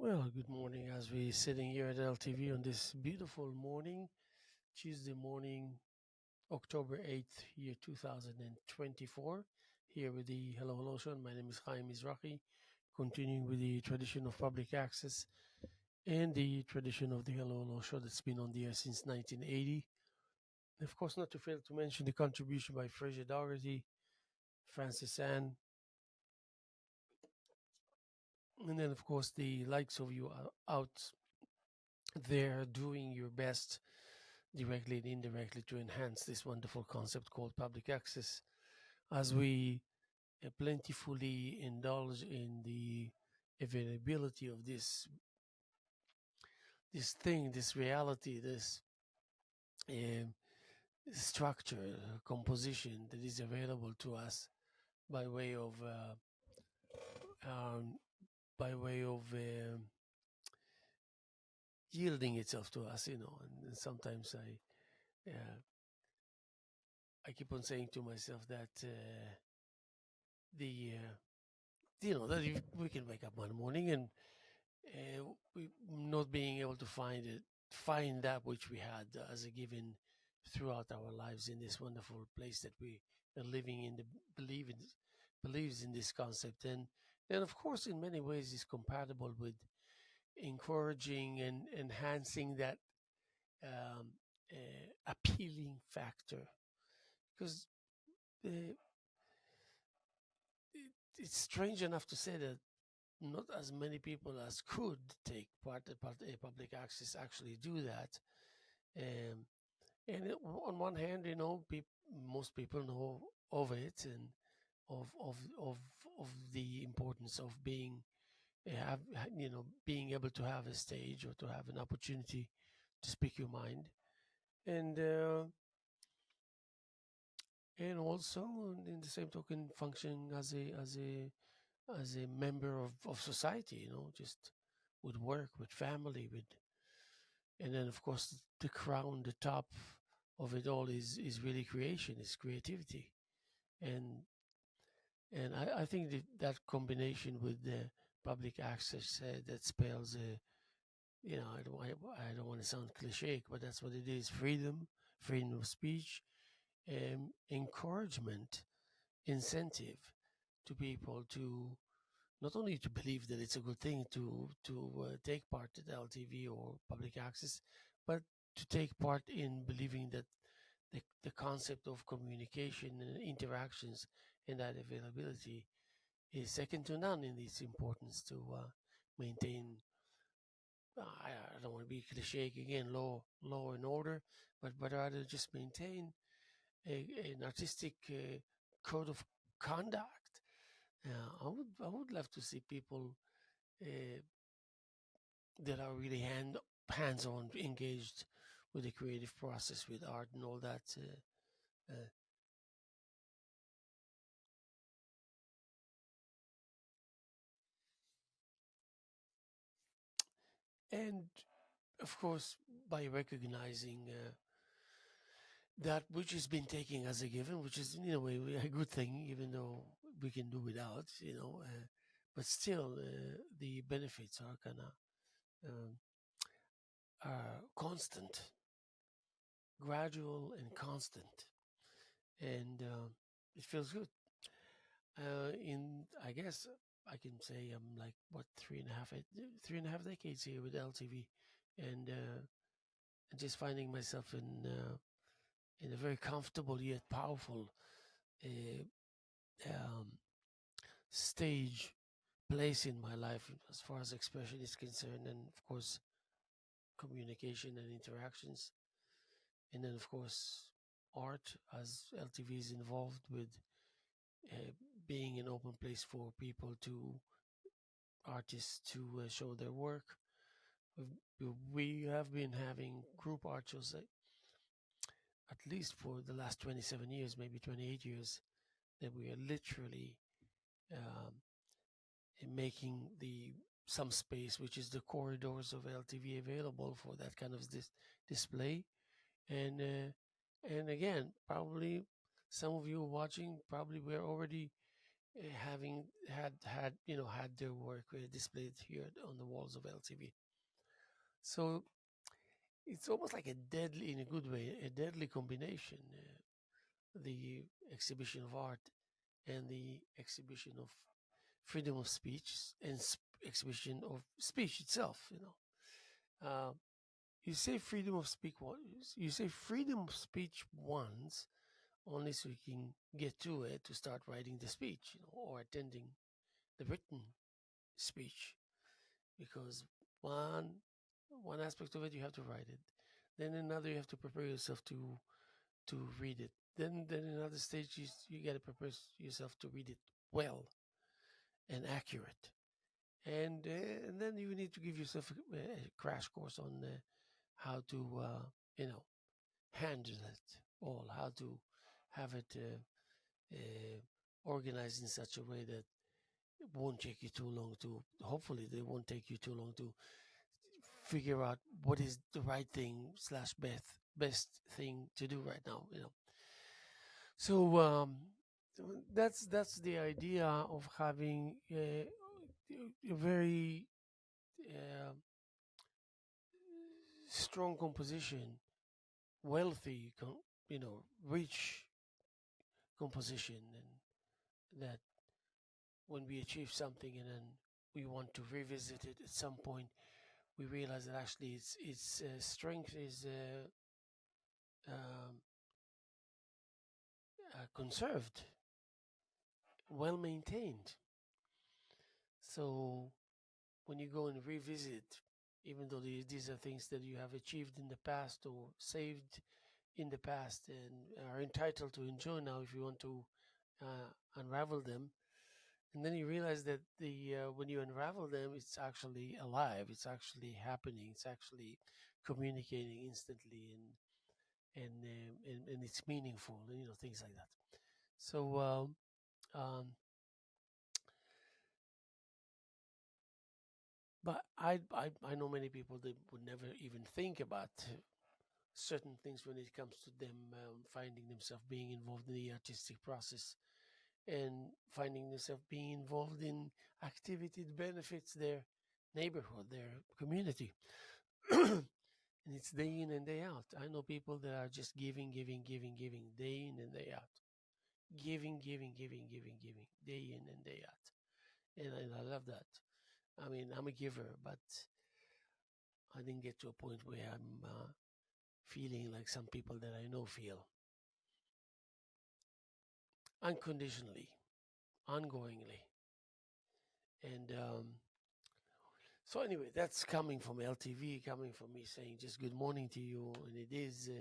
Well, good morning as we sitting here at LTV on this beautiful morning, Tuesday morning, October 8th, year 2024. Here with the Hello Hello Show. My name is Haim Mizrahi, continuing with the tradition of public access and the tradition of the Hello Hello Show that's been on the air since 1980. And of course, not to fail to mention the contribution by Fraser Dougherty, Francis Ann, and then, of course, the likes of you out there doing your best directly and indirectly to enhance this wonderful concept called public access as we plentifully indulge in the availability of this thing, this reality, this um structure, composition that is available to us by way of um, yielding itself to us, and sometimes I keep on saying to myself that the that if we can wake up one morning and we not being able to find that which we had as a given throughout our lives in this wonderful place that we are living in, the believe in believes in this concept, and of course in many ways is compatible with encouraging and enhancing that um, appealing factor because uh, it's strange enough to say that not as many people as could take part in public access actually do that. Um, on one hand, most people know of it and of of the importance of being able to have a stage or to have an opportunity to speak your mind, and uh, and also in the same token function as a member of society, just with work, with family, and then of course the crown, the top of it all is really creation, is creativity, and I think that combination with the public access that spells, I don't want to sound cliche, but that's what it is: freedom of speech, encouragement, incentive to people to not only to believe that it's a good thing to take part in LTV or public access, but to take part in believing that the concept of communication and interactions and that availability is second to none in its importance to maintain. I don't want to be cliche again, law and order, but rather just maintain an artistic code of conduct. I would love to see people uh, that are really hands-on engaged with the creative process, with art and all that. Uh, and of course, by recognizing that which has been taken as a given, which is in a way a good thing, even though we can do without, but still the benefits are kind of are constant, gradual, and constant, and it feels good. In I guess I can say I'm like what 3.5 decades here with LTV, and just finding myself in a very comfortable yet powerful uh, um, stage place in my life as far as expression is concerned, and of course communication and interactions, and then of course art as LTV is involved with uh, being an open place for people to artists to show their work. We have been having group art shows at least for the last 27 years, maybe 28 years, that we are literally um, making the some space, which is the corridors of LTV, available for that kind of display. And again, probably some of you watching probably were already having had their work displayed here on the walls of LTV. So it's almost like a deadly, in a good way, a deadly combination. The exhibition of art and the exhibition of freedom of speech and exhibition of speech itself. You say freedom of speech. You say freedom of speech once, only so you can get to it to start writing the speech, or attending the written speech, because one one aspect of it you have to write it, then another you have to prepare yourself to read it, then another stage you got to prepare yourself to read it well and accurate, and then you need to give yourself a crash course on how to handle it all, how to have it organized in such a way that it won't take you too long to, hopefully they won't take you too long to figure out what is the right thing slash best thing to do right now. So that's the idea of having a very uh, strong composition, wealthy, rich composition, and that when we achieve something and then we want to revisit it at some point, we realize that actually its strength is um, conserved, well maintained. So when you go and revisit, even though these are things that you have achieved in the past or saved in the past and are entitled to enjoy now, if you want to unravel them, and then you realize that the when you unravel them, it's actually alive, it's actually happening, it's actually communicating instantly, and it's meaningful, and things like that. So but I know many people that would never even think about certain things when it comes to them finding themselves being involved in the artistic process and finding themselves being involved in activity that benefits their neighborhood, their community. And it's day in and day out. I know people that are just giving, giving, giving, giving, day in and day out. Giving, giving, giving, giving, giving, day in and day out. And I love that. I mean, I'm a giver, but I didn't get to a point where I'm feeling like some people that I know feel unconditionally, ongoingly. And so, anyway, that's coming from LTV, coming from me saying just good morning to you. And it is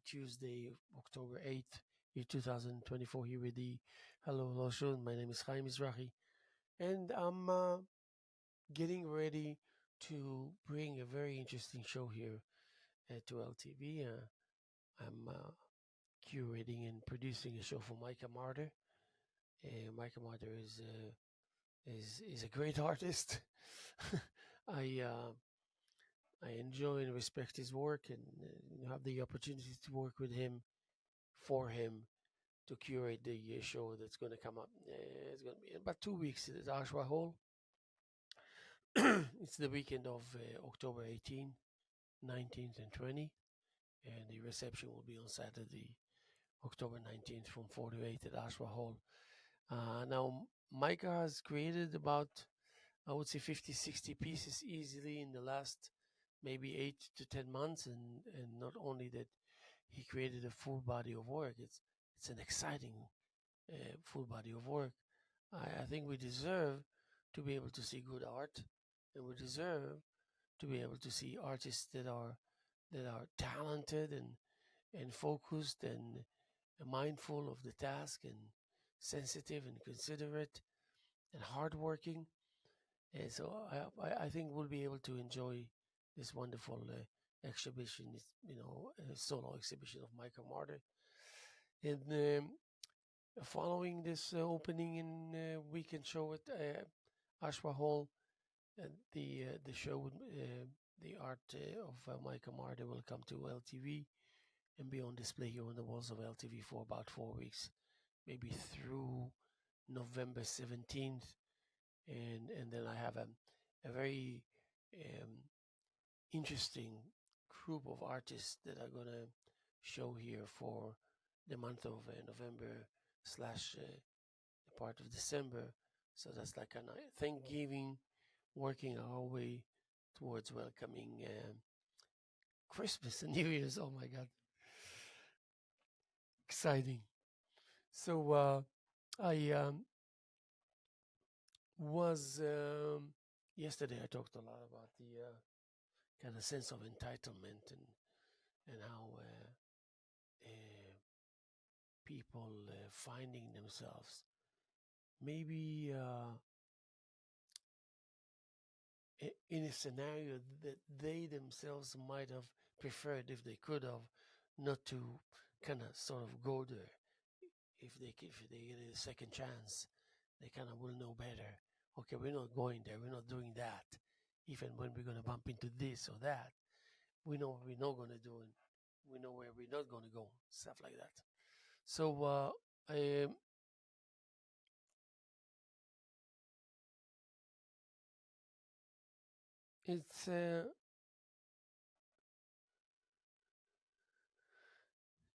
Tuesday, October 8th, year 2024, here with the Hello Hello Show. My name is Haim Mizrahi. And I'm getting ready to bring a very interesting show here to LTV. I'm curating and producing a show for Micah Martyr. Micah Martyr is a great artist. I I enjoy and respect his work, and have the opportunity to work with him, for him, to curate the show that's going to come up. It's going to be in about 2 weeks at Ashwa Hall. It's the weekend of October 18th, 19th, and 20th, and the reception will be on Saturday, October 19th, from 4 to 8 at Ashwa Hall. Now, Micah has created about, I would say, 50, 60 pieces easily in the last maybe 8 to 10 months, and not only that, he created a full body of work. It's an exciting full body of work. I think we deserve to be able to see good art, and we deserve to be able to see artists that are talented and focused and mindful of the task and sensitive and considerate and hardworking. And so I think we'll be able to enjoy this wonderful exhibition, this solo exhibition of Michael Martyr. And following this opening in weekend show at Ashwa Hall, the show the art of Michael Martyr will come to LTV and be on display here on the walls of LTV for about 4 weeks, maybe through November 17th, and then I have a very um, interesting group of artists that are gonna show here for the month of November slash part of December. So that's like a Thanksgiving, working our way towards welcoming Christmas and New Year's. Oh my God, exciting! So I was yesterday. I talked a lot about the kind of sense of entitlement and how people finding themselves maybe in a scenario that they themselves might have preferred if they could have not to kind of sort of go there. If they get a second chance, they kind of will know better. Okay, we're not going there, we're not doing that. Even when we're going to bump into this or that, we know what we're not going to do, and we know where we're not going to go, stuff like that. So it's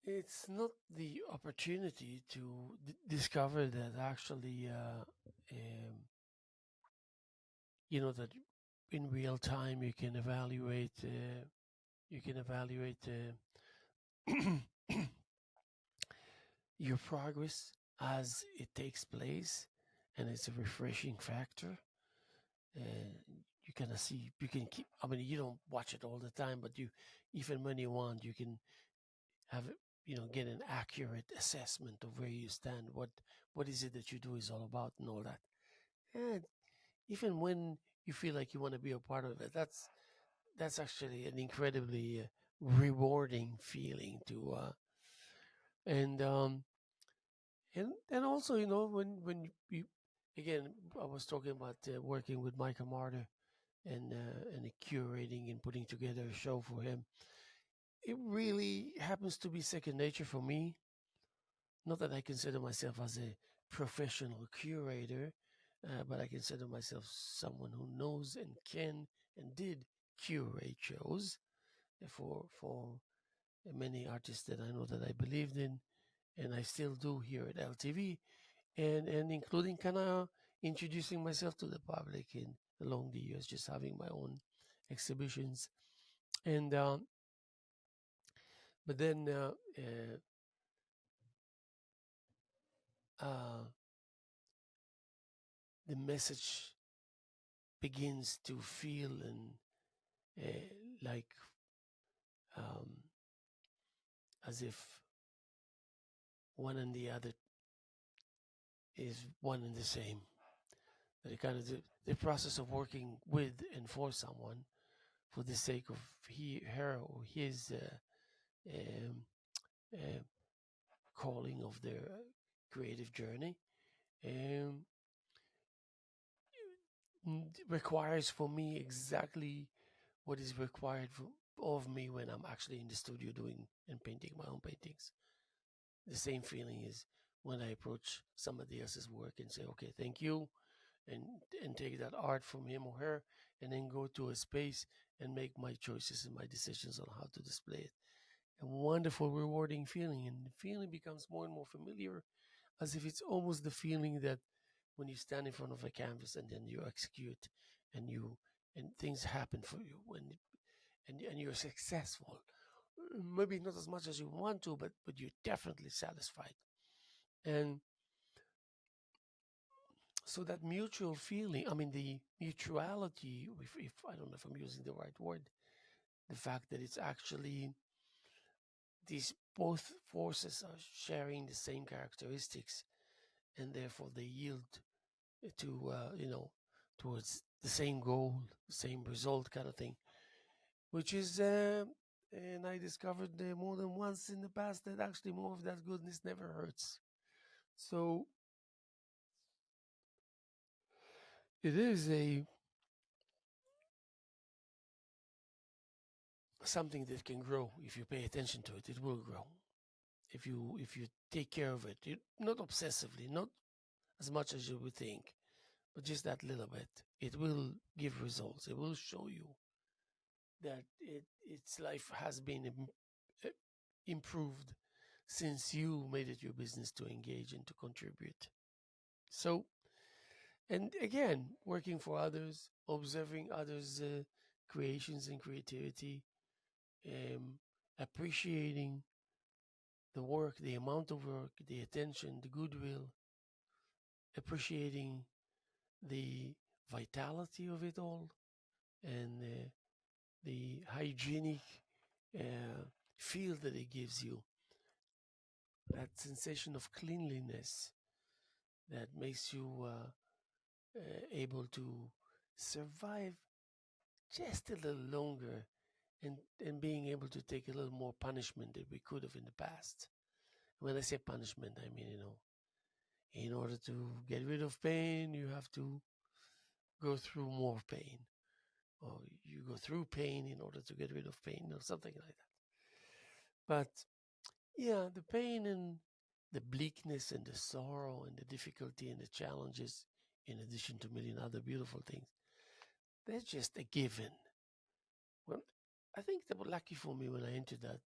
it's not the opportunity to discover that actually, that in real time you can evaluate your progress as it takes place, and it's a refreshing factor. Uh, you kind of see, you can keep. I mean, you don't watch it all the time, but you, even when you want, you can have get an accurate assessment of where you stand, what is it that you do is all about, and all that. And even when you feel like you want to be a part of it, that's actually an incredibly rewarding feeling to and and also, when you again, I was talking about working with Michael Martyr and curating and putting together a show for him. It really happens to be second nature for me. Not that I consider myself as a professional curator, but I consider myself someone who knows and can and did curate shows for many artists that I know that I believed in, and I still do here at LTV, and including kind of introducing myself to the public in along the years, just having my own exhibitions, and but then uh, the message begins to feel and like um, as if one and the other is one and the same. That it kind of the process of working with and for someone for the sake of her, or his um, uh, calling of their creative journey um, requires for me exactly what is required of me when I'm actually in the studio doing and painting my own paintings. The same feeling is when I approach somebody else's work and say, okay, thank you, and and take that art from him or her, and then go to a space and make my choices and my decisions on how to display it. A wonderful, rewarding feeling, and the feeling becomes more and more familiar, as if it's almost the feeling that when you stand in front of a canvas and then you execute, and things happen for you and you're successful. Maybe not as much as you want to, but you're definitely satisfied. And so that mutual feeling, I mean, the mutuality, if I don't know if I'm using the right word, the fact that it's actually these both forces are sharing the same characteristics, and therefore they yield to towards the same goal, same result, kind of thing, which is and I discovered more than once in the past that actually more of that goodness never hurts. So it is a something that can grow if you pay attention to it. It will grow if you take care of it, not obsessively, not as much as you would think, but just that little bit. It will give results. It will show you that its life has been uh, improved since you made it your business to engage and to contribute. So, and again, working for others, observing others' creations and creativity, um, appreciating the work, the amount of work, the attention, the goodwill, appreciating the vitality of it all, and the hygienic feel that it gives you, that sensation of cleanliness that makes you able to survive just a little longer, and being able to take a little more punishment than we could have in the past. When I say punishment, I mean, in order to get rid of pain, you have to go through more pain, or you go through pain in order to get rid of pain, or something like that. But yeah, the pain and the bleakness and the sorrow and the difficulty and the challenges, in addition to a million other beautiful things, they're just a given. Well, I think that was lucky for me when I entered that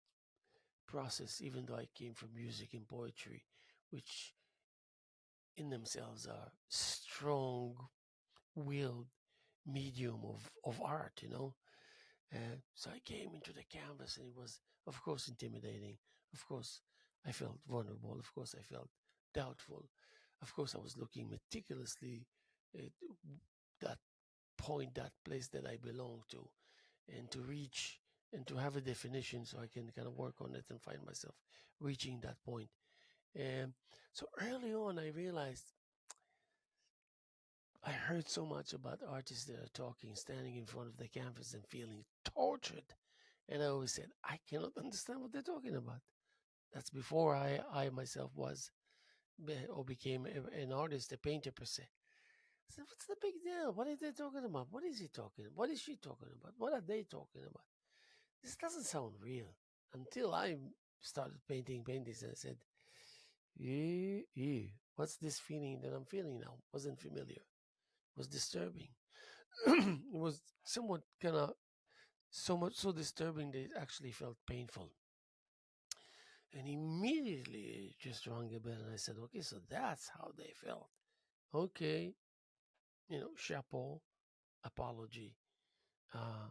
process, even though I came from music and poetry, which in themselves are strong willed medium of art, so I came into the canvas, and it was, of course, intimidating. Of course, I felt vulnerable. Of course, I felt doubtful. Of course, I was looking meticulously at that point, that place that I belong to, and to reach and to have a definition so I can kind of work on it and find myself reaching that point. And so early on, I realized I heard so much about artists that are talking, standing in front of the canvas and feeling tortured. And I always said, I cannot understand what they're talking about. That's before I myself was or became an artist, a painter per se. I said, what's the big deal? What are they talking about? What is he talking about? What is she talking about? What are they talking about? This doesn't sound real. Until I started painting paintings, and I said, what's this feeling that I'm feeling now? Wasn't familiar. Was disturbing. It was somewhat kind of so much so disturbing that it actually felt painful. And immediately it just rang a bell, and I said, okay, so that's how they felt. Okay, chapeau, apology. Uh,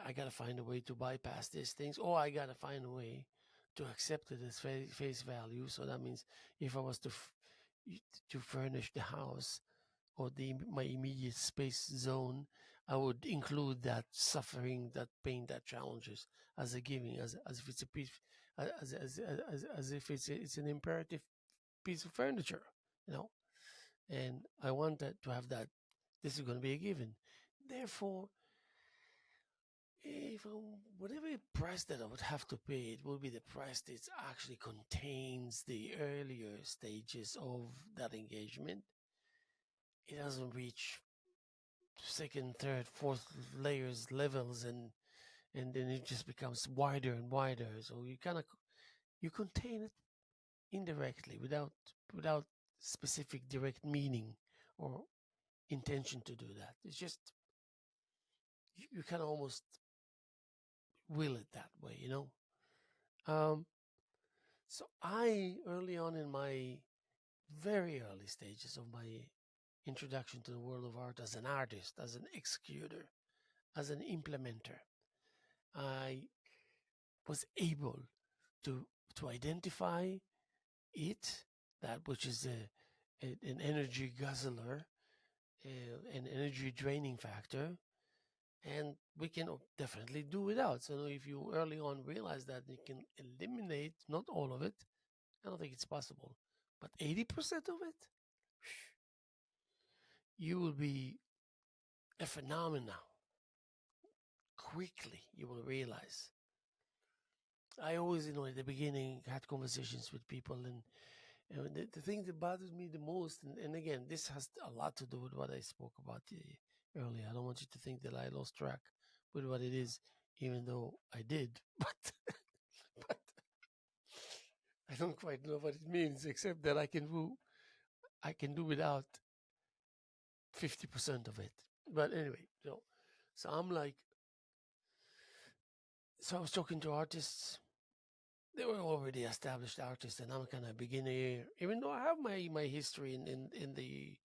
I got to find a way to bypass these things, or I got to find a way to accept it as face value. So that means if I was to furnish the house or my immediate space zone, I would include that suffering, that pain, that challenges as a giving, as if it's a piece, as if it's an imperative piece of furniture, you know. And I want that to have that. This is going to be a given. Therefore, if whatever price that I would have to pay, it will be the price that actually contains the earlier stages of that engagement. It doesn't reach second, third, fourth layers, levels, and then it just becomes wider and wider. So you contain it indirectly without specific direct meaning or intention to do that. It's just you kind of almost will it that way. Um, so I early on in my very early stages of my introduction to the world of art as an artist, as an executor, as an implementer, I was able to to identify it, that which is an energy guzzler, an energy draining factor, and we can definitely do without. So if you early on realize that you can eliminate not all of it, I don't think it's possible, but 80% of it, you will be a phenomenon. Quickly, you will realize. I always, at the beginning, had conversations with people, and the thing that bothers me the most, and again, this has a lot to do with what I spoke about earlier. I don't want you to think that I lost track with what it is, even though I did, but I don't quite know what it means, except that I can do without 50% of it. But anyway, so I'm like, so I was talking to artists. They were already established artists, and I'm kind of beginner here. Even though I have my history in the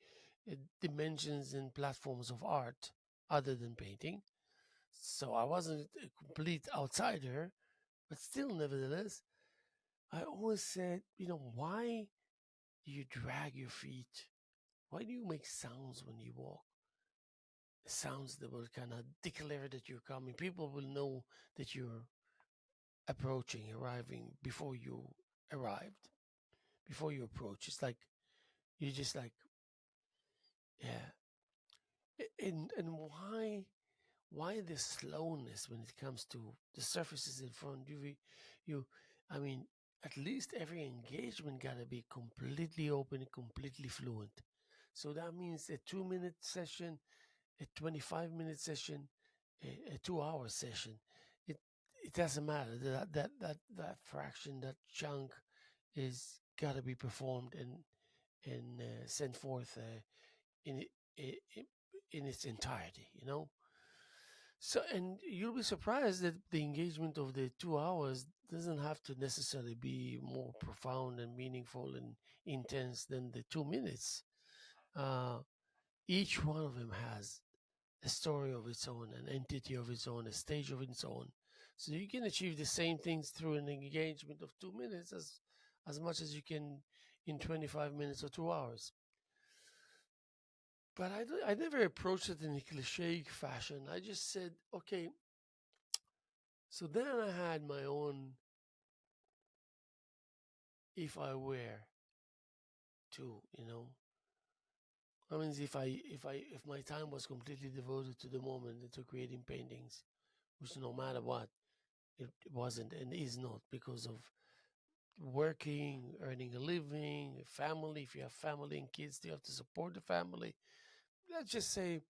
dimensions and platforms of art other than painting, so I wasn't a complete outsider. But still, nevertheless, I always said, why do you drag your feet? Why do you make sounds when you walk? Sounds that will kind of declare that you're coming. People will know that you're approaching, arriving before you arrived, before you approach. It's like you're just like, yeah. And why the slowness when it comes to the surfaces in front? You, I mean, at least every engagement gotta be completely open and completely fluent. So that means a 2 minute session, a 25-minute session, a 2 hour session. It it doesn't matter. That fraction, that chunk, is gotta be performed and sent forth in i- i- in its entirety. So, and you'll be surprised that the engagement of the 2 hours doesn't have to necessarily be more profound and meaningful and intense than the 2 minutes. Uh, each one of them has a story of its own, an entity of its own, a stage of its own. So you can achieve the same things through an engagement of 2 minutes as much as you can in 25 minutes or 2 hours. But I never approached it in a cliche fashion. I just said, okay, so then I had my own if I were to, I mean, if my time was completely devoted to the moment and to creating paintings, which no matter what, it wasn't and is not because of working, earning a living, family. If you have family and kids, you have to support the family. Let's just say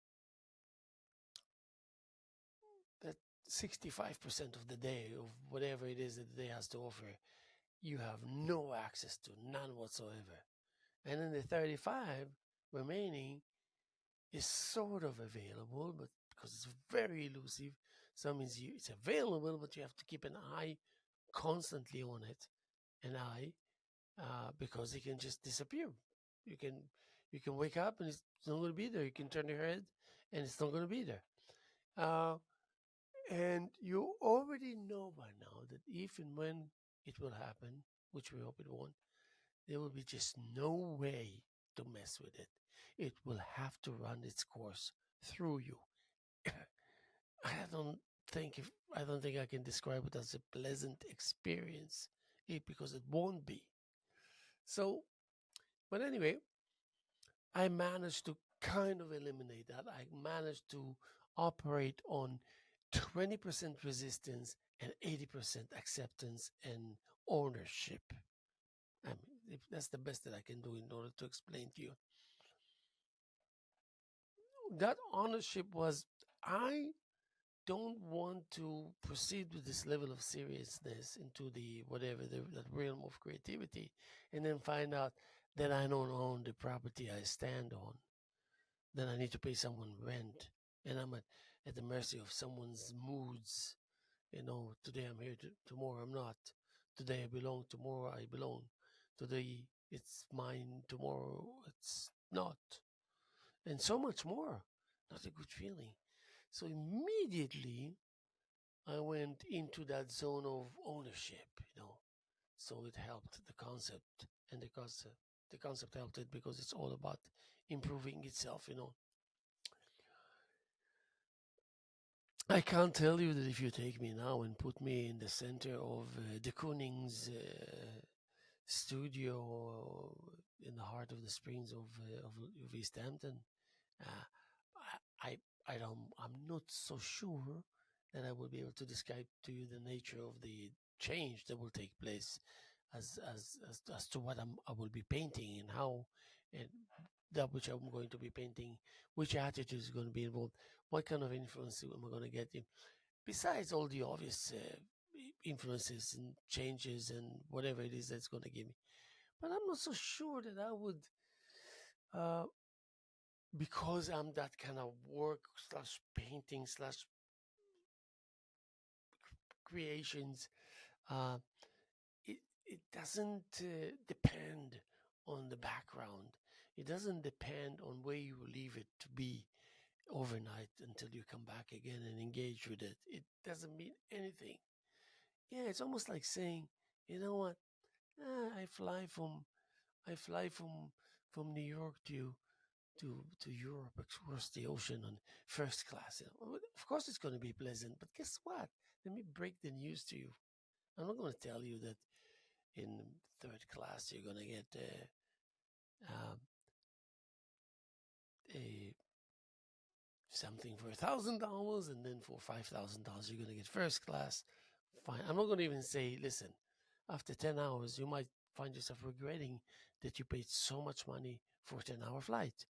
that 65% of the day of whatever it is that the day has to offer, you have no access to, none whatsoever. And then the 35 remaining is sort of available, but because it's very elusive, so that means it's available, but you have to keep an eye constantly on it, an eye, because it can just disappear. You can you can wake up and it's not going to be there. You can turn your head and it's not going to be there. Uh, and you already know by now that if and when it will happen, which we hope it won't, there will be just no way to mess with it. It will have to run its course through you. I don't I don't think I can describe it as a pleasant experience, because it won't be. So, but anyway, I managed to kind of eliminate that. I managed to operate on 20% resistance and 80% acceptance and ownership. I mean, if that's the best that I can do in order to explain to you. That ownership was, I don't want to proceed with this level of seriousness into the whatever that realm of creativity and then find out that I don't own the property I stand on. Then I need to pay someone rent, and I'm at the mercy of someone's moods. Today I'm here, tomorrow I'm not. Today I belong, tomorrow I belong. Today it's mine, tomorrow it's not. And so much more. Not a good feeling. So immediately I went into that zone of ownership. So it helped the concept, and the concept helped it because it's all about improving itself. I can't tell you that if you take me now and put me in the center of de Kooning's studio in the heart of the Springs of East Hampton, uh, I I'm not so sure that I will be able to describe to you the nature of the change that will take place as to what I will be painting and how, and that which I'm going to be painting, which attitude is going to be involved, what kind of influence am I going to get in, besides all the obvious influences and changes and whatever it is that's going to give me. But I'm not so sure that I would uh, because I'm that kind of work slash painting slash creations, uh, it it doesn't depend on the background. It doesn't depend on where you leave it to be overnight until you come back again and engage with it. It doesn't mean anything. Yeah, it's almost like saying, you know what? I fly from New York to Europe across the ocean on first class. Of course, it's going to be pleasant, but guess what? Let me break the news to you. I'm not going to tell you that in third class you're going to get um, a something for $1,000, and then for $5,000 you're going to get first class. Fine. I'm not going to even say, listen, after 10 hours, you might find yourself regretting that you paid so much money for a 10-hour flight.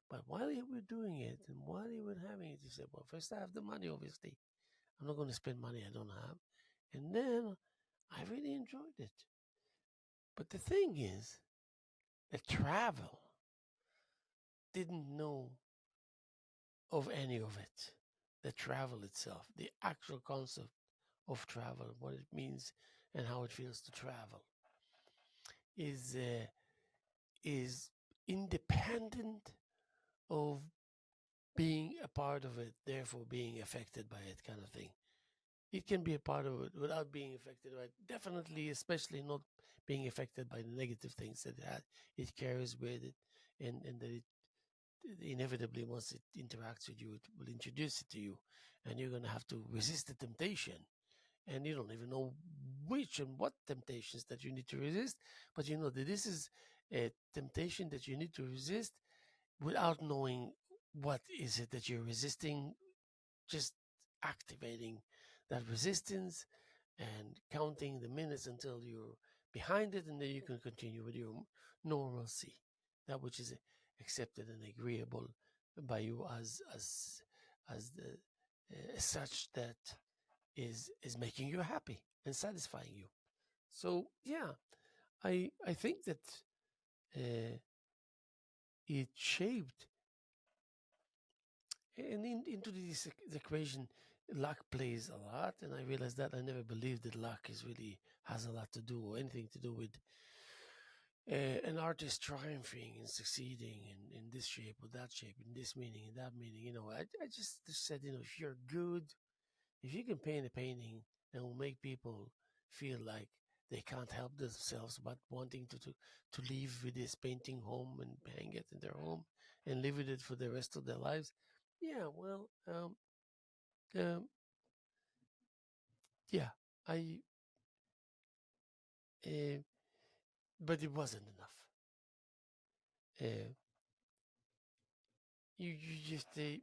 But while you were doing it and while you were having it, you said, well, first I have the money, obviously. I'm not going to spend money I don't have. And then I really enjoyed it. But the thing is that travel didn't know of any of it. The travel itself, the actual concept of travel, what it means and how it feels to travel, is uh, is independent of being a part of it, therefore being affected by it, kind of thing. It can be a part of it without being affected by it. Definitely, especially not being affected by the negative things that it carries with it, and that it inevitably, once it interacts with you, it will introduce it to you, and you're going to have to resist the temptation. And you don't even know which and what temptations that you need to resist, but you know that this is a temptation that you need to resist without knowing what is it that you're resisting, just activating that resistance and counting the minutes until you're behind it, and then you can continue with your normalcy, that which is accepted and agreeable by you as the such that is making you happy and satisfying you. So yeah, I think that uh, it shaped and into this equation. Luck plays a lot, and I realized that I never believed that luck is really has a lot to do or anything to do with an artist triumphing and succeeding in this shape or that shape, in this meaning and that meaning. I just said, if you're good, if you can paint a painting that will make people feel like they can't help themselves but wanting to leave with this painting home and hang it in their home and live with it for the rest of their lives, yeah, well, um, yeah, I, uh, but it wasn't enough. Uh, you just, it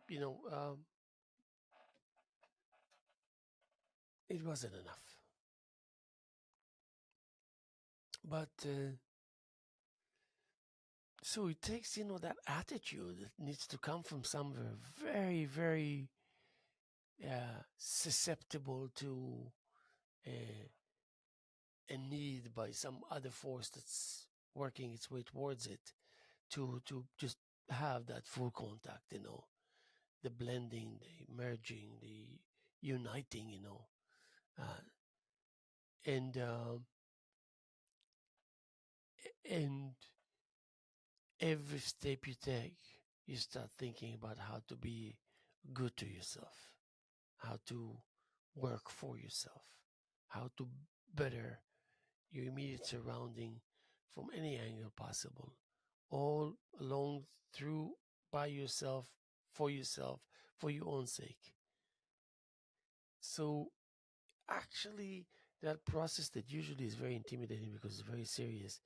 wasn't enough. But so it takes, that attitude that needs to come from somewhere very, very susceptible to uh, a need by some other force that's working its way towards it to just have that full contact, the blending, the merging, the uniting, uh, and and every step you take, you start thinking about how to be good to yourself, how to work for yourself, how to better your immediate surrounding from any angle possible, all along through by yourself, for your own sake. So actually, that process that usually is very intimidating because it's very serious,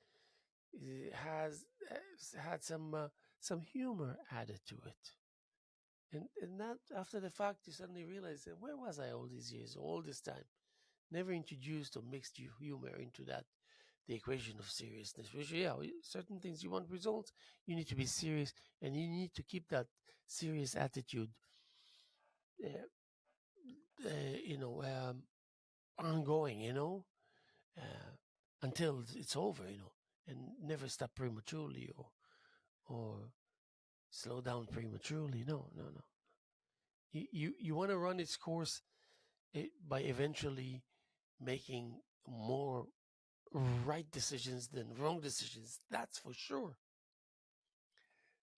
it has had some humor added to it. And that after the fact, you suddenly realize that where was I all these years, all this time? Never introduced or mixed humor into the equation of seriousness. Which, yeah, certain things you want results, you need to be serious, and you need to keep that serious attitude, uh, uh, you know, um, ongoing, uh, until it's over, and never stop prematurely or slow down prematurely. No, no, no. You want to run its course by eventually making more right decisions than wrong decisions. That's for sure.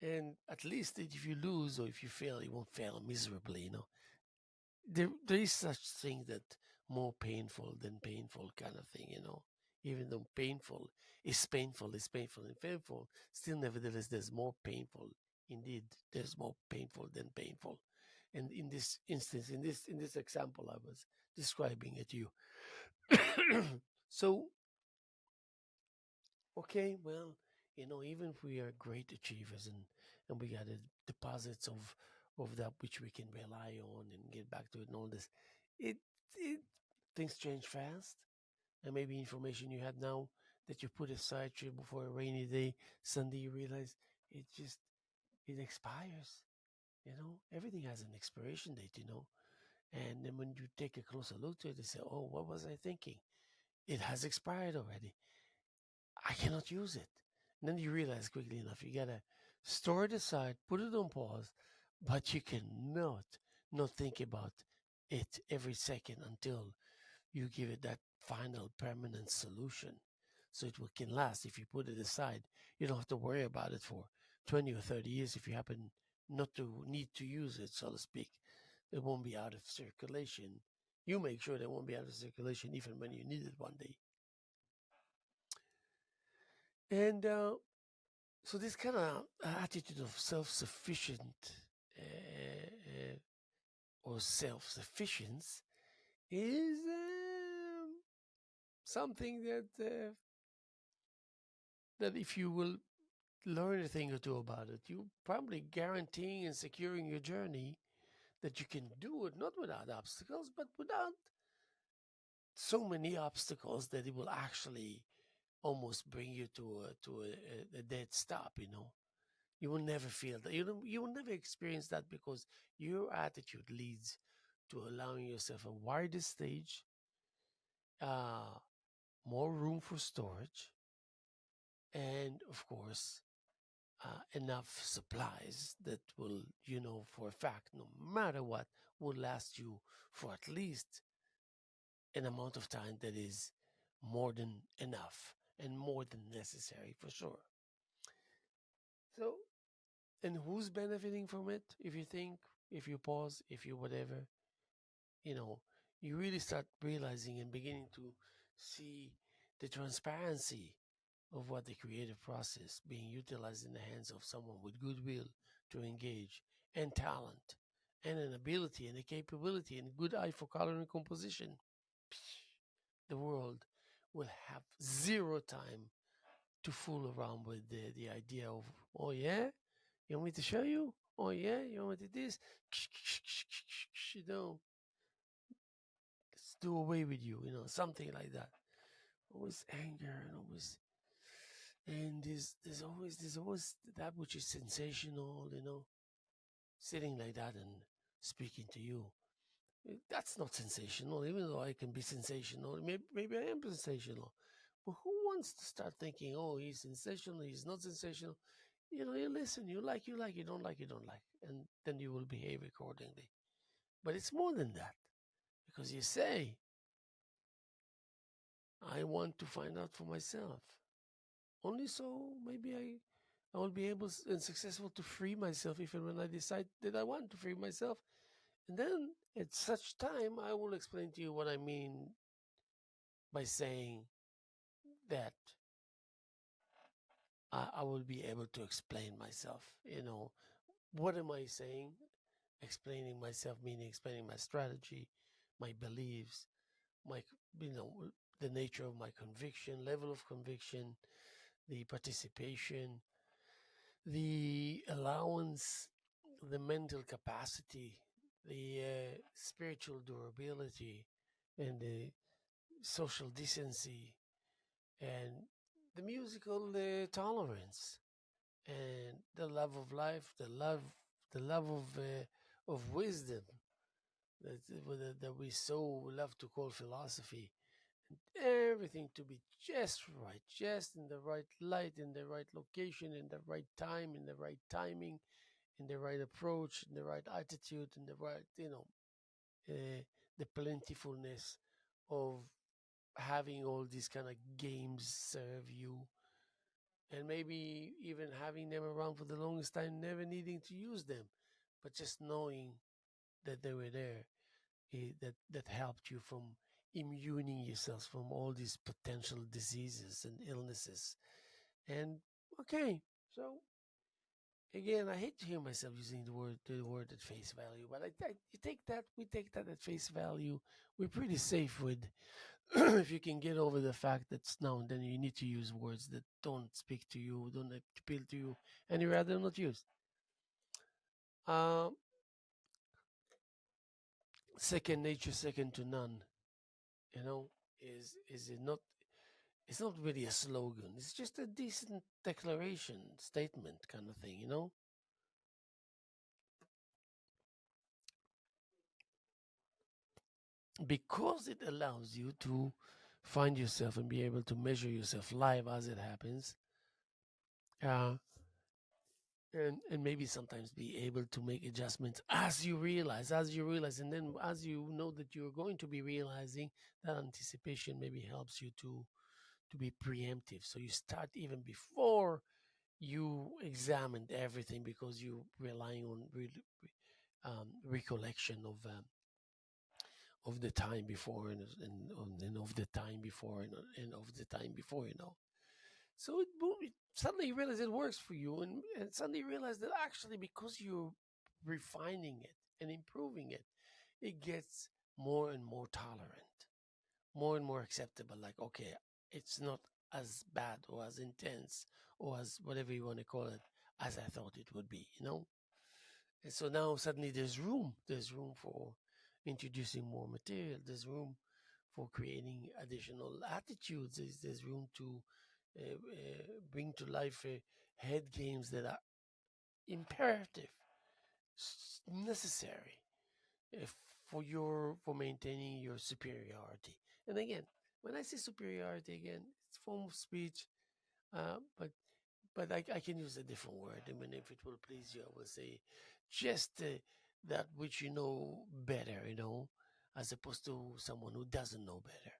And at least if you lose or if you fail, you won't fail miserably. There is such thing that more painful than painful kind of thing. Even though painful is painful and painful, still nevertheless there's more painful. Indeed, there's more painful than painful. And in this instance, in this example I was describing it to you. So, okay, well, even if we are great achievers and we got deposits of that which we can rely on and get back to it and all this, it it things change fast, and maybe information you had now that you put aside before a rainy day, Sunday you realize it expires. Everything has an expiration date. And then when you take a closer look to it, you say, "Oh, what was I thinking? It has expired already. I cannot use it." And then you realize quickly enough, you gotta store it aside, put it on pause, but you cannot not think about it every second until you give it that final permanent solution. So can last. If you put it aside, you don't have to worry about it for 20 or 30 years if you happen not to need to use it, so to speak. It won't be out of circulation. You make sure it won't be out of circulation even when you need it one day. And so this kind of attitude of self-sufficient or self-sufficiency is something that if you will learn a thing or two about it, you probably guaranteeing and securing your journey that you can do it not without obstacles, but without so many obstacles that it will actually almost bring you to a dead stop. You will never feel that. You will never experience that because your attitude leads to allowing yourself a wider stage, uh, more room for storage, and of course, enough supplies that will, for a fact, no matter what, will last you for at least an amount of time that is more than enough and more than necessary for sure. So, and who's benefiting from it? If you think, if you pause, if you whatever, you know, you really start realizing and beginning to see the transparency of what the creative process being utilized in the hands of someone with goodwill to engage and talent and an ability and a capability and good eye for color and composition. The world will have zero time to fool around with the idea of, oh yeah, you want me to show you? Oh yeah, you want me to do this? You know, let's do away with you, something like that. Always anger and always, and there's always that which is sensational, sitting like that and speaking to you. That's not sensational, even though I can be sensational. Maybe I am sensational. But who wants to start thinking, oh, he's sensational, he's not sensational? You listen, you like, you don't like, you don't like. And then you will behave accordingly. But it's more than that. Because you say, I want to find out for myself. Only so maybe I will be able and successful to free myself even when I decide that I want to free myself. And then at such time, I will explain to you what I mean by saying that I will be able to explain myself. What am I saying? Explaining myself, meaning explaining my strategy, my beliefs, my, you know, the nature of my conviction, level of conviction, the participation, the allowance, the mental capacity, the spiritual durability, and the social decency, and the musical tolerance, and the love of life, the love of wisdom that we so love to call philosophy. Everything to be just right, just in the right light, in the right location, in the right time, in the right timing, in the right approach, in the right attitude, in the right, the plentifulness of having all these kind of games serve you, and maybe even having them around for the longest time, never needing to use them, but just knowing that they were there, that helped you from immuning yourself from all these potential diseases and illnesses. And okay, so again, I hate to hear myself using the word at face value, but you take that, we take that at face value. We're pretty safe with if you can get over the fact that now and then you need to use words that don't speak to you, don't appeal to you, and you rather not use. Um, Second nature, second to none. You know, is it not? It's not really a slogan. It's just a decent declaration, statement kind of thing. Because it allows you to find yourself and be able to measure yourself live as it happens. Uh, and maybe sometimes be able to make adjustments as you realize, and then as you know that you're going to be realizing, that anticipation maybe helps you to be preemptive, so you start even before you examined everything, because you're relying on recollection of the time before, and of the time before, and of the time before, so suddenly you realize it works for you, and suddenly you realize that actually, because you're refining it and improving it, it gets more and more tolerant, more and more acceptable. Like, okay, it's not as bad or as intense or as whatever you want to call it as I thought it would be. And so now suddenly there's room for introducing more material. There's room for creating additional attitudes. There's room to bring to life head games that are imperative, necessary, if for maintaining your superiority. And again, when I say superiority, again, it's form of speech, but I can use a different word. I mean, if it will please you, I will say just that which you know better, as opposed to someone who doesn't know better.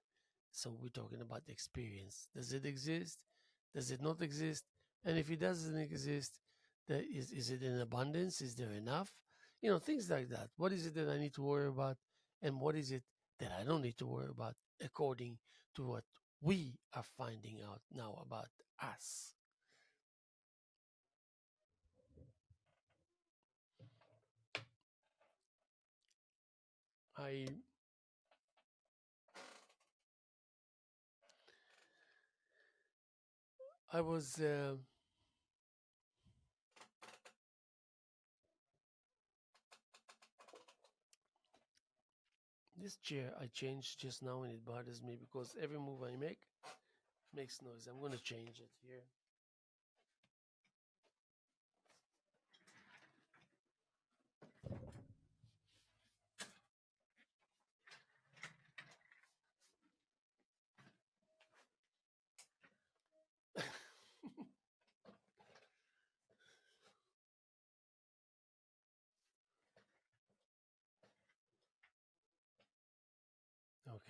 So we're talking about the experience. Does it exist? Does it not exist? And if it doesn't exist, is it in abundance? Is there enough? Things like that. What is it that I need to worry about? And what is it that I don't need to worry about, according to what we are finding out now about us? I I was this chair I changed just now, and it bothers me because every move I make makes noise. I'm gonna change it here.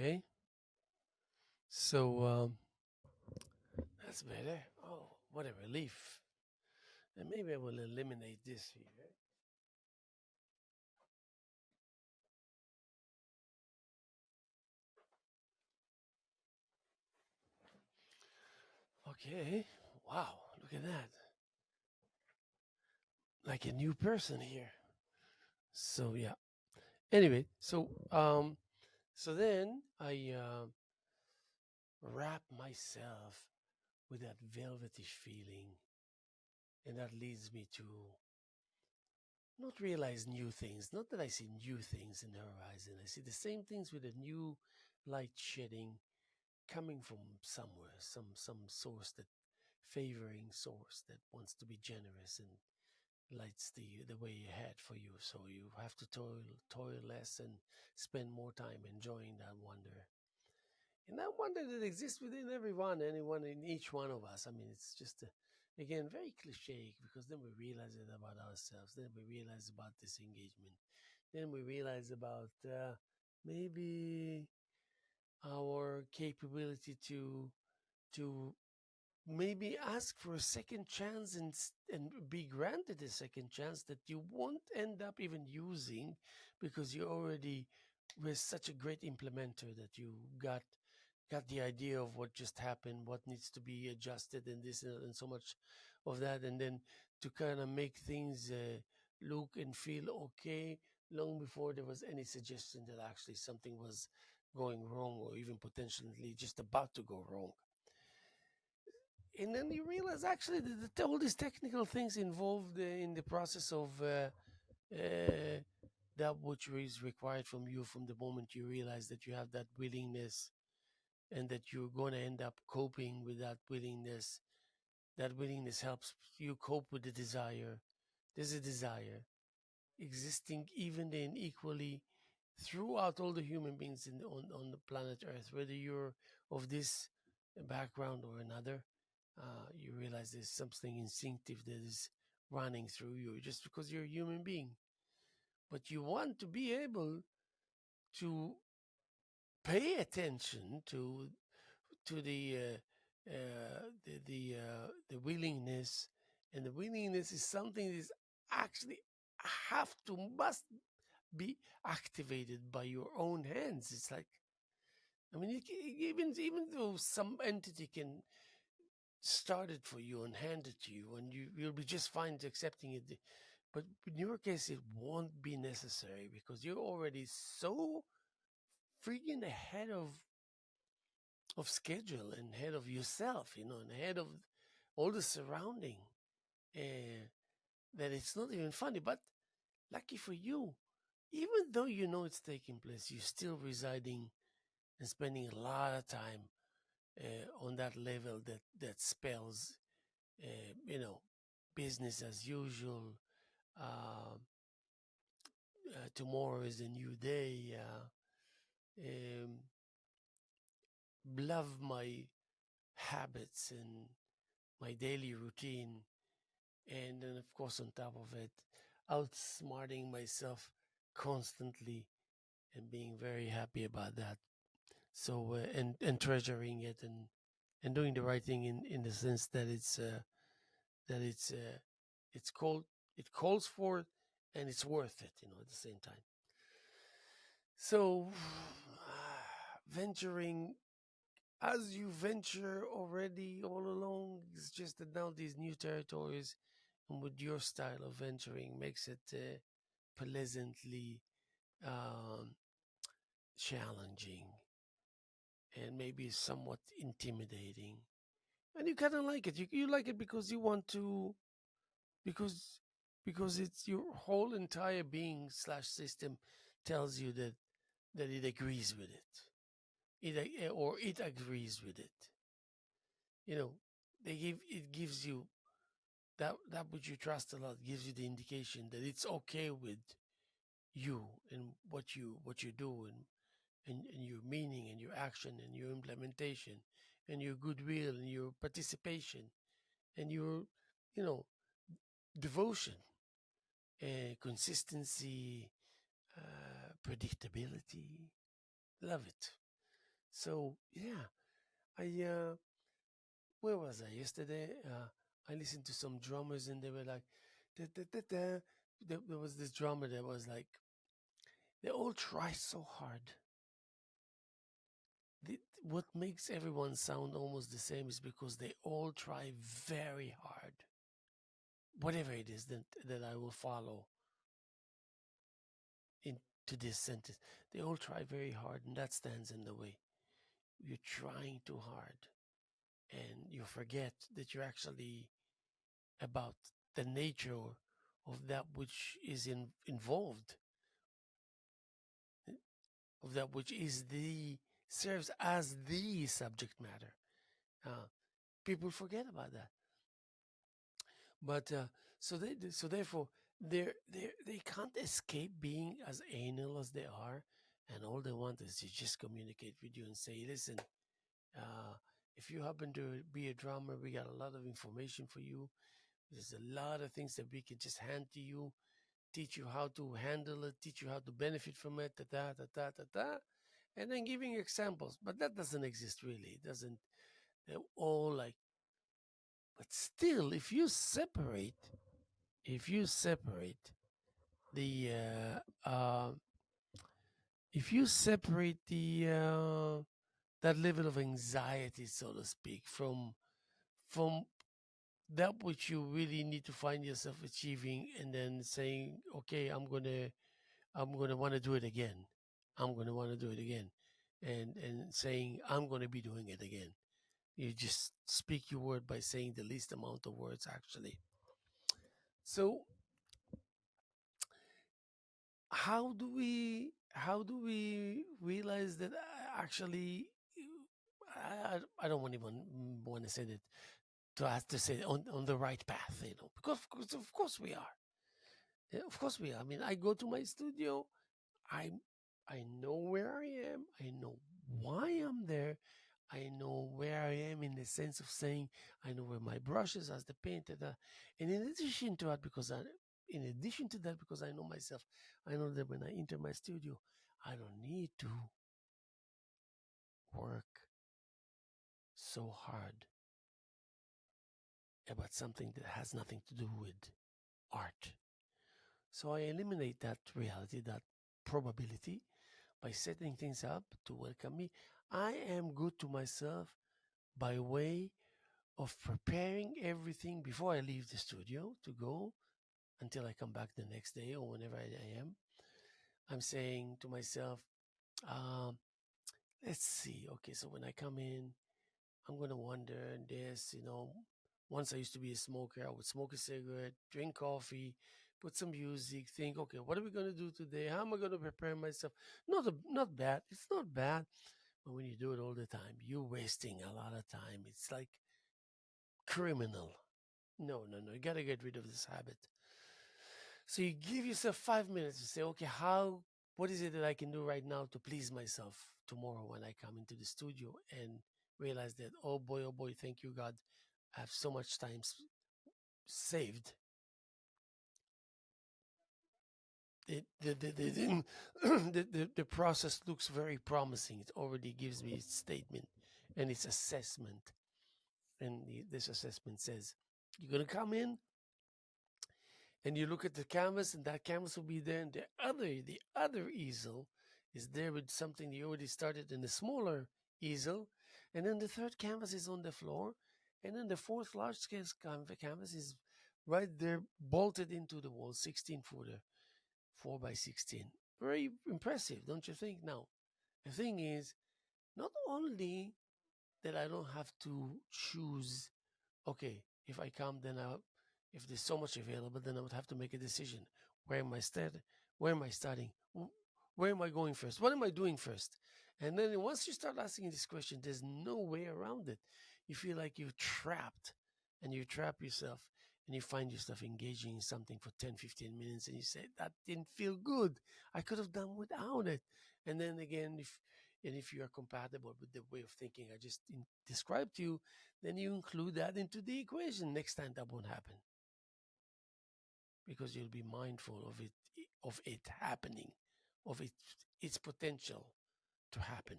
Okay, so that's better. Oh, what a relief! And maybe I will eliminate this here. Okay, wow, look at that! Like a new person here. So yeah. Anyway, so then I wrap myself with that velvetish feeling, and that leads me to not realize new things. Not that I see new things in the horizon. I see the same things with a new light shedding, coming from somewhere, some source, that favoring source that wants to be generous and lights the way ahead for you. So you have to toil less and spend more time enjoying that wonder. And that wonder that exists within anyone in each one of us. I mean, it's just Again, very cliche, because then we realize it about ourselves. Then we realize about disengagement. Then we realize about maybe our capability to maybe ask for a second chance, and be granted a second chance that you won't end up even using, because you already were such a great implementer that you got the idea of what just happened, what needs to be adjusted, and this and so much of that, and then to kind of make things look and feel okay long before there was any suggestion that actually something was going wrong, or even potentially just about to go wrong. And then you realize actually that all these technical things involved in the process of that which is required from you from the moment you realize that you have that willingness, and that you're going to end up coping with that willingness. That willingness helps you cope with the desire. There's a desire existing even in equally throughout all the human beings on the planet Earth, whether you're of this background or another. You realize there's something instinctive that is running through you just because you're a human being. But you want to be able to pay attention to the willingness, and the willingness is something that is actually have to must be activated by your own hands. It's like, I mean, even though some entity can start it for you and hand it to you, and you'll be just fine accepting it, but in your case, it won't be necessary because you're already so freaking ahead of schedule and ahead of yourself, and ahead of all the surrounding, uh, that it's not even funny. But lucky for you, even though you know it's taking place, you're still residing and spending a lot of time on that level that spells, business as usual. Uh, Tomorrow is a new day. Um, love my habits and my daily routine, and then of course on top of it, outsmarting myself constantly, and being very happy about that. So and treasuring it, and doing the right thing in the sense that it's called it calls for it, and it's worth it, at the same time. So venturing as you venture already all along, it's just that now these new territories, and with your style of venturing, makes it pleasantly um, challenging, and maybe somewhat intimidating. And you kind of like it. You like it because you want to, because it's your whole entire being slash system tells you that it agrees with or it agrees with it. You know, it gives you that which you trust a lot, gives you the indication that it's okay with you, and what you do, and your meaning, and your action, and your implementation, and your goodwill, and your participation, and your you know devotion, consistency, predictability. Love it. So yeah, I where was I yesterday? I listened to some drummers, and they were like, da, da, da, da. There was this drummer that was like, they all try so hard. What makes everyone sound almost the same is because they all try very hard. Whatever it is that I will follow into this sentence, they all try very hard, and that stands in the way. You're trying too hard, and you forget that you're actually about the nature of that which is involved, of that which is the serves as the subject matter. Uh, People forget about that, but so therefore they can't escape being as anal as they are, and all they want is to just communicate with you and say, listen, uh, If you happen to be a drummer, we got a lot of information for you. There's a lot of things that we can just hand to you, teach you how to handle it, teach you how to benefit from it, da da da da da, and then giving examples. But that doesn't exist really. It doesn't. They're all like. But still, if you separate the if you separate the that level of anxiety, so to speak, from that which you really need to find yourself achieving, and then saying, okay, I'm gonna want to do it again. I'm gonna want to do it again, and saying I'm gonna be doing it again. You just speak your word by saying the least amount of words, actually. So how do we realize that actually I don't want even want to say that to have to say on the right path, because of course we are. Yeah, of course we are. I mean, I go to my studio. I I know where I am. I know why I'm there. I know where I am in the sense of saying I know where my brushes as the painter. And in addition to that, because I know myself, I know that when I enter my studio, I don't need to work so hard about something that has nothing to do with art. So I eliminate that reality, that probability, by setting things up to welcome me. I am good to myself by way of preparing everything before I leave the studio to go until I come back the next day or whenever I am. I'm saying to myself, um, let's see. Okay, so when I come in, I'm going to wonder this, Once I used to be a smoker, I would smoke a cigarette, drink coffee, put some music, think, okay, what are we going to do today? How am I going to prepare myself? Not bad. It's not bad. But when you do it all the time, you're wasting a lot of time. It's like criminal. No, no, no. You got to get rid of this habit. So you give yourself 5 minutes to say, okay, what is it that I can do right now to please myself tomorrow when I come into the studio and realize that, oh boy, thank you, God, I have so much time saved. The process looks very promising. It already gives me its statement and its assessment. And this assessment says, you're going to come in, and you look at the canvas, and that canvas will be there, and the other easel is there with something you already started in the smaller easel, and then the third canvas is on the floor, and then the fourth large scale canvas is right there bolted into the wall, 16 footer, 4 by 16. Very impressive, don't you think? Now the thing is, not only that I don't have to choose, okay, if I come, if there's so much available, then I would have to make a decision. Where am I starting? Where am I starting? Where am I going first? What am I doing first? And then once you start asking this question, there's no way around it. You feel like you're trapped, and you trap yourself, and you find yourself engaging in something for 10, 15 minutes, and you say, that didn't feel good. I could have done without it. And then again, if you are compatible with the way of thinking I just described to you, then you include that into the equation. Next time that won't happen, because you'll be mindful of it happening, of its potential to happen.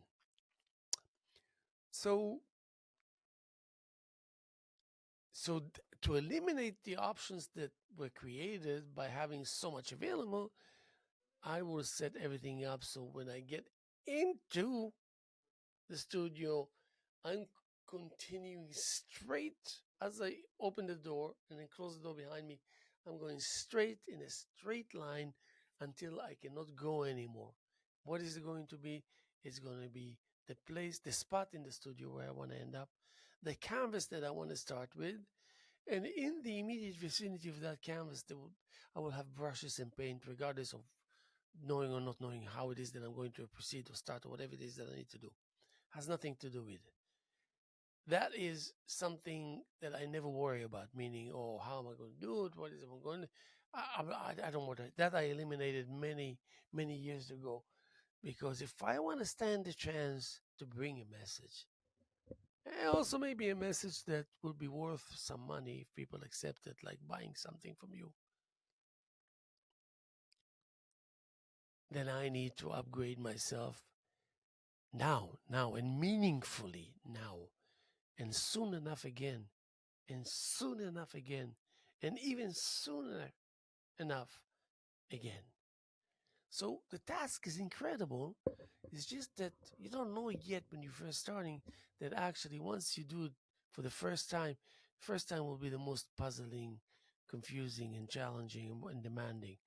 So to eliminate the options that were created by having so much available, I will set everything up so when I get into the studio, I'm continuing straight as I open the door and then close the door behind me. I'm going straight in a straight line until I cannot go anymore. What is it going to be? It's going to be the spot in the studio where I want to end up, the canvas that I want to start with, and in the immediate vicinity of that canvas, I will have brushes and paint, regardless of knowing or not knowing how it is that I'm going to proceed or start or whatever it is that I need to do. Has nothing to do with it. That is something that I never worry about, meaning, oh, how am I going to do it? What is it I'm going to I don't want to. That I eliminated many, many years ago, because if I want to stand the chance to bring a message, And also maybe a message that will be worth some money if people accept it, like buying something from you. Then I need to upgrade myself now, and meaningfully now, and soon enough again, and soon enough again, and even sooner enough again. So the task is incredible. It's just that you don't know it yet when you're first starting, that actually once you do it for the first time will be the most puzzling, confusing, and challenging and demanding,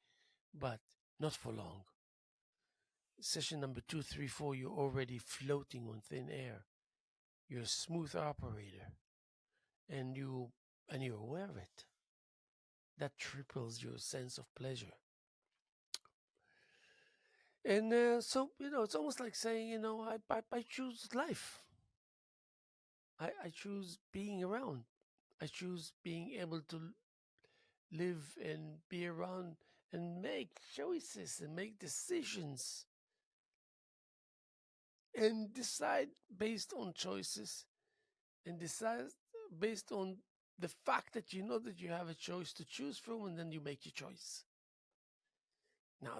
but not for long. Session number 2, 3, 4, you're already floating on thin air. You're a smooth operator, and you're aware of it. That triples your sense of pleasure. And so it's almost like saying, I choose life. I choose being around. I choose being able to live and be around and make choices and make decisions and decide based on choices and decide based on the fact that you know that you have a choice to choose from, and then you make your choice. Now,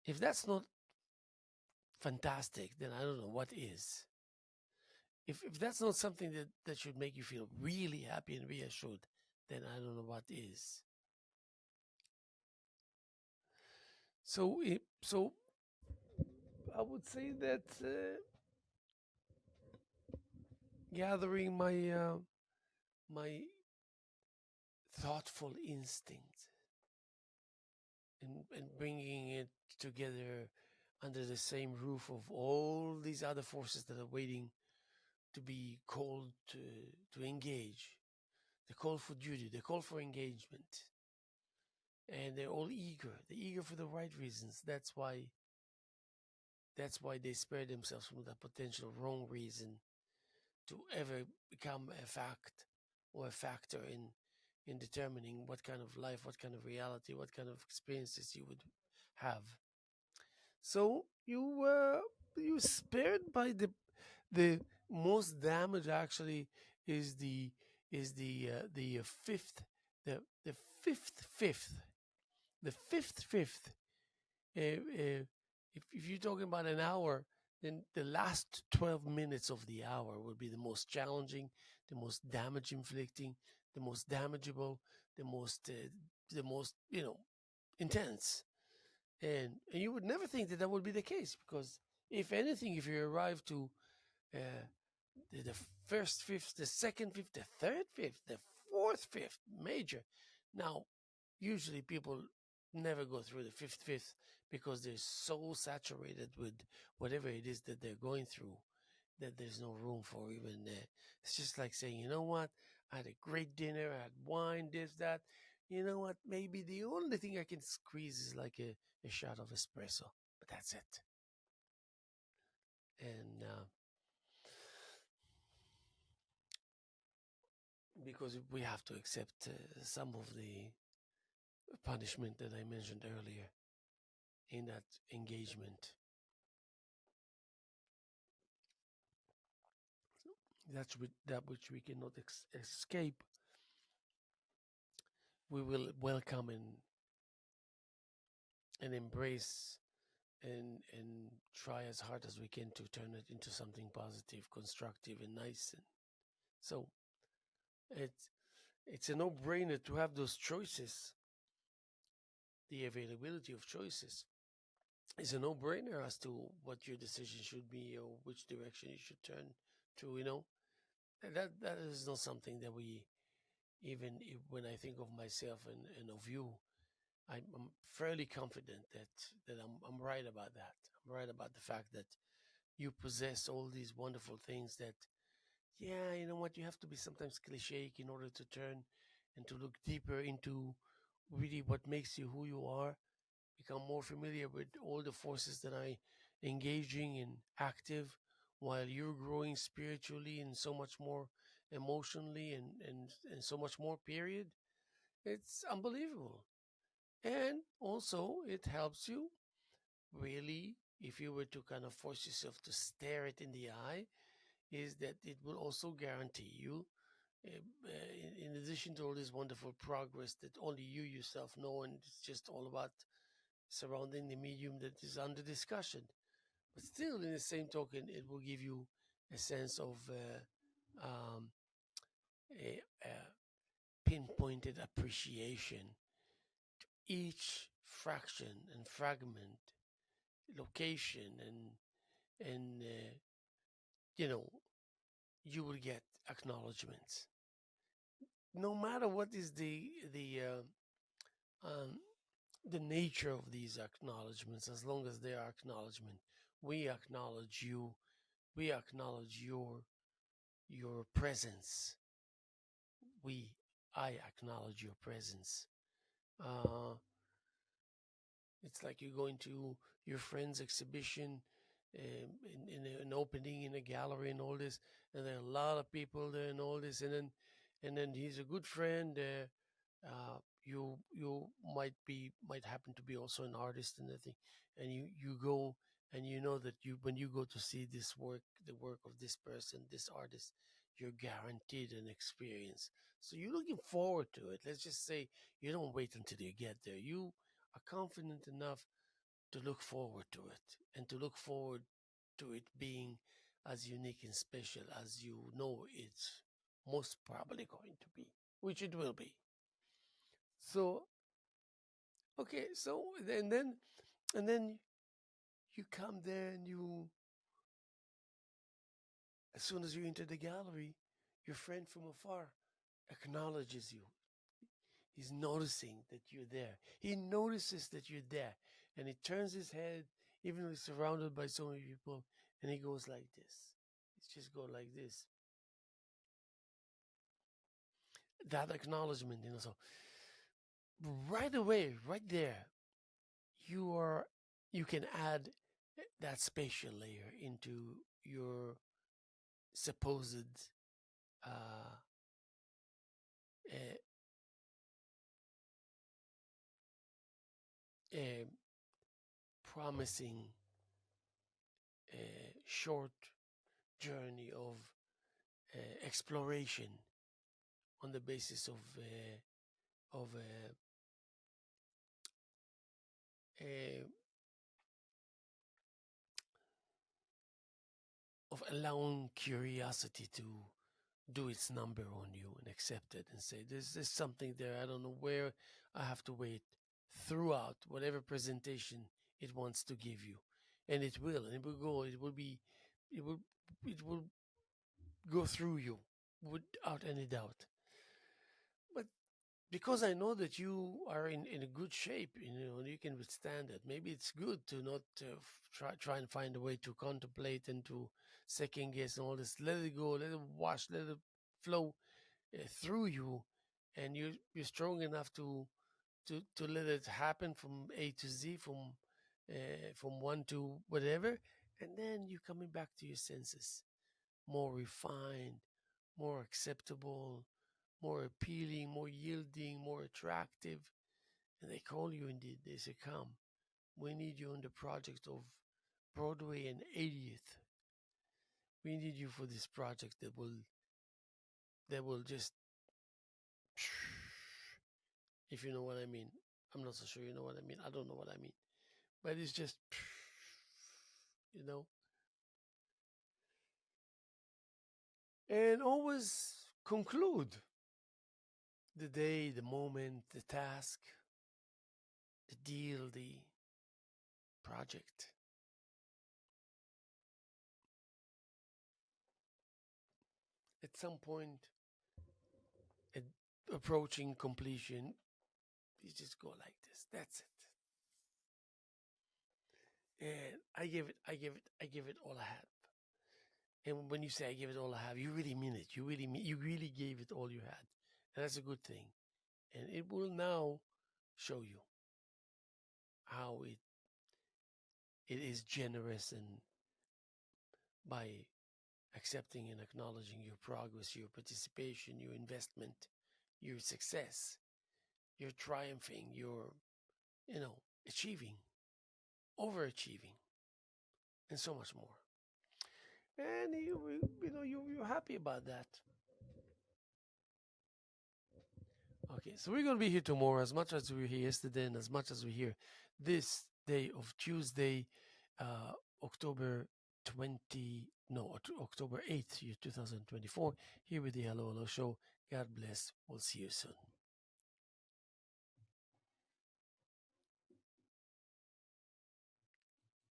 if that's not fantastic, then I don't know what is. If that's not something that should make you feel really happy and reassured, then I don't know what is. So I would say that gathering my thoughtful instinct and bringing it together under the same roof of all these other forces that are waiting to be called to engage. The call for duty, the call for engagement. And they're all eager. They're eager for the right reasons. That's why they spare themselves from the potential wrong reason to ever become a fact or a factor in determining what kind of life, what kind of reality, what kind of experiences you would have. So you spared by the most damage actually is the fifth the fifth. If you're talking about an hour, then the last 12 minutes of the hour will be the most challenging, the most damage inflicting, the most damageable, the most intense. And you would never think that would be the case, because if anything, if you arrive to uh, the first fifth, the second fifth, the third fifth, the fourth fifth, major. Now, usually people never go through the fifth because they're so saturated with whatever it is that they're going through that there's no room for even. It's just like saying, you know what? I had a great dinner. I had wine, this, that. You know what? Maybe the only thing I can squeeze is like a shot of espresso, but that's it. And because we have to accept some of the punishment that I mentioned earlier in that engagement. That's that which we cannot escape. We will welcome and embrace and try as hard as we can to turn it into something positive, constructive, and nice. And so it's a no-brainer to have those choices. The availability of choices is a no-brainer as to what your decision should be or which direction you should turn to. That is not something that we even when I think of myself and of you, I'm fairly confident that I'm right about that. I'm right about the fact that you possess all these wonderful things that, yeah, you know what, you have to be sometimes cliche in order to turn and to look deeper into really what makes you who you are, become more familiar with all the forces that are engaging and active while you're growing spiritually and so much more emotionally and so much more, period. It's unbelievable. And also it helps you really, if you were to kind of force yourself to stare it in the eye, is that it will also guarantee you, in addition to all this wonderful progress that only you yourself know, and it's just all about surrounding the medium that is under discussion. But still, in the same token, it will give you a sense of a pinpointed appreciation. Each fraction and fragment, location, and you know, you will get acknowledgments. No matter what is um, the nature of these acknowledgments, as long as they are acknowledgement, we acknowledge you. We acknowledge your presence. We, I acknowledge your presence. Uh, it's like you go into your friend's exhibition, in an opening in a gallery and all this, and there are a lot of people there and all this, and then he's a good friend. You might happen to be also an artist and everything, and you go and you know that you when you go to see this work, the work of this person, this artist, you're guaranteed an experience. So you're looking forward to it. Let's just say you don't wait until you get there. You are confident enough to look forward to it, and to look forward to it being as unique and special as you know it's most probably going to be, which it will be. So, okay, so and then you come there, and you, as soon as you enter the gallery, your friend from afar acknowledges you. He's noticing that you're there. He notices that you're there, and he turns his head, even though he's surrounded by so many people, and he goes like this. He's just go like this. That acknowledgement, so right away, right there, you are you can add that spatial layer into your supposed uh, uh, uh, promising short journey of exploration on the basis uh, of allowing curiosity to do its number on you and accept it and say, there's something there. I don't know where. I have to wait throughout whatever presentation it wants to give you. And it will, and it will go, it will, it will go through you without any doubt. But because I know that you are in a good shape, and you can withstand it. Maybe it's good to not try and find a way to contemplate and to second guess and all this. Let it go, let it wash, let it flow through you, and you're strong enough to let it happen from A to Z, from one to whatever, and then you're coming back to your senses, more refined, more acceptable, more appealing, more yielding, more attractive. And they call you indeed. They say, come, we need you on the project of Broadway and 80th. We need you for this project that will just, if you know what I mean. I'm not so sure you know what I mean. I don't know what I mean. But it's just, you know. And always conclude the day, the moment, the task, the deal, the project. At some point, at approaching completion, you just go like this. That's it. And I give it all I have. And when you say I give it all I have, you really mean it. You really gave it all you had. And that's a good thing. And it will now show you how it is generous, and by accepting and acknowledging your progress, your participation, your investment, your success, your triumphing, your, achieving, overachieving, and so much more. and you're happy about that. Okay, so we're gonna be here tomorrow as much as we were here yesterday, and as much as we're here this day of Tuesday, uh, October 20, no, October 8th, year 2024. Here with the Hello Hello Show. God bless. We'll see you soon.